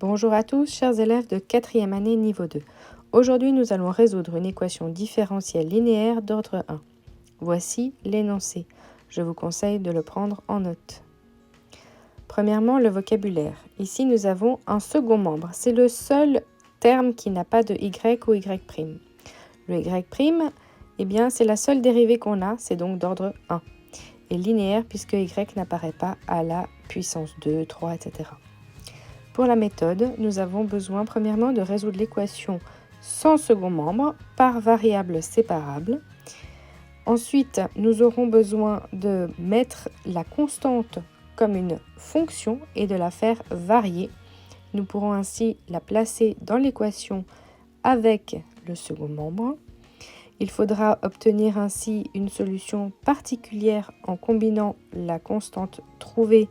Bonjour à tous, chers élèves de 4e année niveau 2. Aujourd'hui, nous allons résoudre une équation différentielle linéaire d'ordre 1. Voici l'énoncé. Je vous conseille de le prendre en note. Premièrement, le vocabulaire. Ici, nous avons un second membre. C'est le seul terme qui n'a pas de y ou y'. Le y', eh bien, c'est la seule dérivée qu'on a, c'est donc d'ordre 1. Et linéaire puisque y n'apparaît pas à la puissance 2, 3, etc. Pour la méthode, nous avons besoin premièrement de résoudre l'équation sans second membre par variable séparable. Ensuite, nous aurons besoin de mettre la constante comme une fonction et de la faire varier. Nous pourrons ainsi la placer dans l'équation avec le second membre. Il faudra obtenir ainsi une solution particulière en combinant la constante trouvée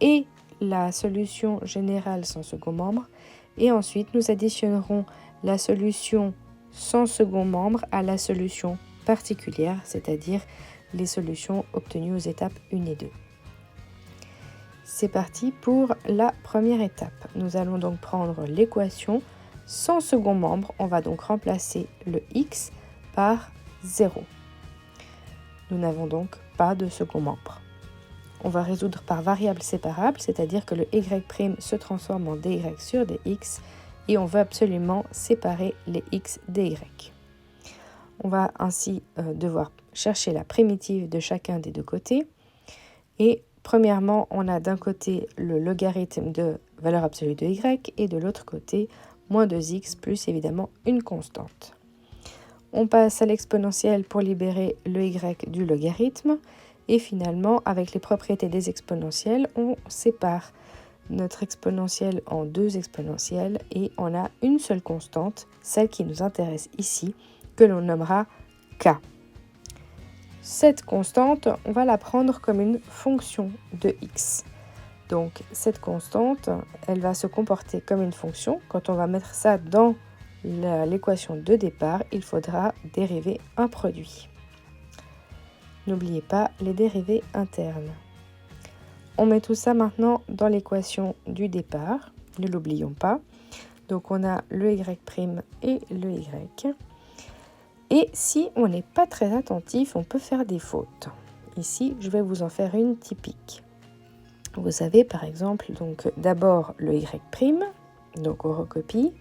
et la solution générale sans second membre. Et ensuite, nous additionnerons la solution sans second membre à la solution particulière, c'est-à-dire les solutions obtenues aux étapes 1 et 2. C'est parti pour la première étape. Nous allons donc prendre l'équation sans second membre. On va donc remplacer le x par 0. Nous n'avons donc pas de second membre. On va résoudre par variable séparable, c'est-à-dire que le y' se transforme en dy sur dx et on veut absolument séparer les x des y. On va ainsi devoir chercher la primitive de chacun des deux côtés. Et premièrement, on a d'un côté le logarithme de valeur absolue de y et de l'autre côté, moins 2x plus évidemment une constante. On passe à l'exponentielle pour libérer le y du logarithme. Et finalement, avec les propriétés des exponentielles, on sépare notre exponentielle en deux exponentielles et on a une seule constante, celle qui nous intéresse ici, que l'on nommera k. Cette constante, on va la prendre comme une fonction de x. Donc cette constante, elle va se comporter comme une fonction. Quand on va mettre ça dans l'équation de départ, il faudra dériver un produit. N'oubliez pas les dérivées internes. On met tout ça maintenant dans l'équation du départ. Ne l'oublions pas. Donc on a le y' et le y. Et si on n'est pas très attentif, on peut faire des fautes. Ici, je vais vous en faire une typique. Vous avez par exemple donc d'abord le y', donc on recopie.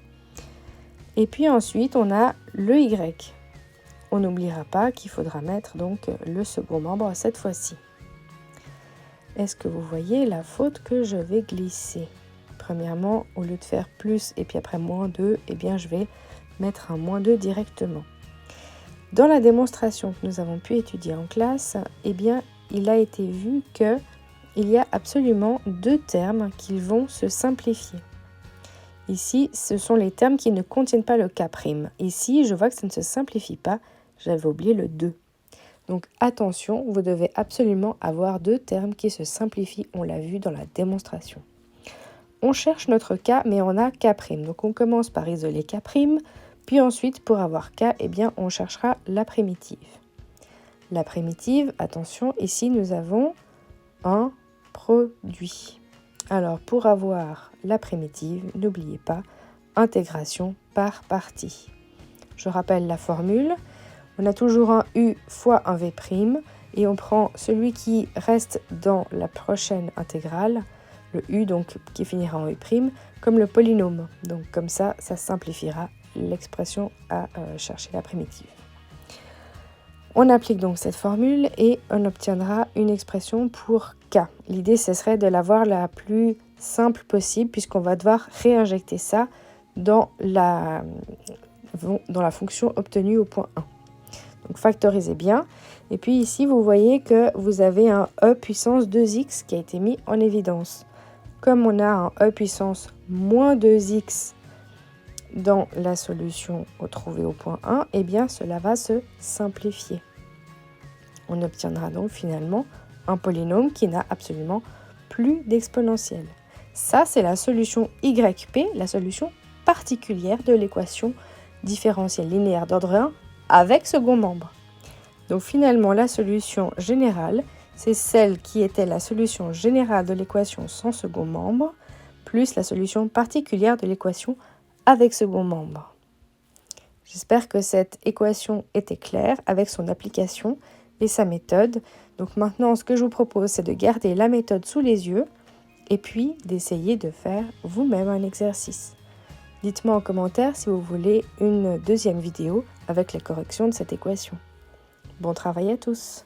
Et puis ensuite, on a le y. On n'oubliera pas qu'il faudra mettre donc le second membre cette fois-ci. Est-ce que vous voyez la faute que je vais glisser? Premièrement, au lieu de faire plus et puis après moins 2, eh bien je vais mettre un moins 2 directement. Dans la démonstration que nous avons pu étudier en classe, eh bien il a été vu qu'il y a absolument deux termes qui vont se simplifier. Ici, ce sont les termes qui ne contiennent pas le k'. Ici, je vois que ça ne se simplifie pas. J'avais oublié le 2. Donc attention, vous devez absolument avoir deux termes qui se simplifient, on l'a vu dans la démonstration. On cherche notre k, mais on a k'. Donc on commence par isoler k', puis ensuite pour avoir k, eh bien, on cherchera la primitive. La primitive, attention, ici nous avons un produit. Alors pour avoir la primitive, n'oubliez pas, intégration par partie. Je rappelle la formule. On a toujours un u fois un v' et on prend celui qui reste dans la prochaine intégrale, le u donc qui finira en u', comme le polynôme. Donc comme ça simplifiera l'expression à chercher la primitive. On applique donc cette formule et on obtiendra une expression pour k. L'idée, ce serait de l'avoir la plus simple possible puisqu'on va devoir réinjecter ça dans la fonction obtenue au point 1. Donc factorisez bien. Et puis ici, vous voyez que vous avez un e puissance 2x qui a été mis en évidence. Comme on a un e puissance moins 2x dans la solution trouvée au point 1, eh bien cela va se simplifier. On obtiendra donc finalement un polynôme qui n'a absolument plus d'exponentielle. Ça, c'est la solution YP, la solution particulière de l'équation différentielle linéaire d'ordre 1 avec second membre. Donc finalement, la solution générale, c'est celle qui était la solution générale de l'équation sans second membre, plus la solution particulière de l'équation avec second membre. J'espère que cette équation était claire avec son application et sa méthode. Donc maintenant, ce que je vous propose, c'est de garder la méthode sous les yeux et puis d'essayer de faire vous-même un exercice. Dites-moi en commentaire si vous voulez une deuxième vidéo avec les corrections de cette équation. Bon travail à tous!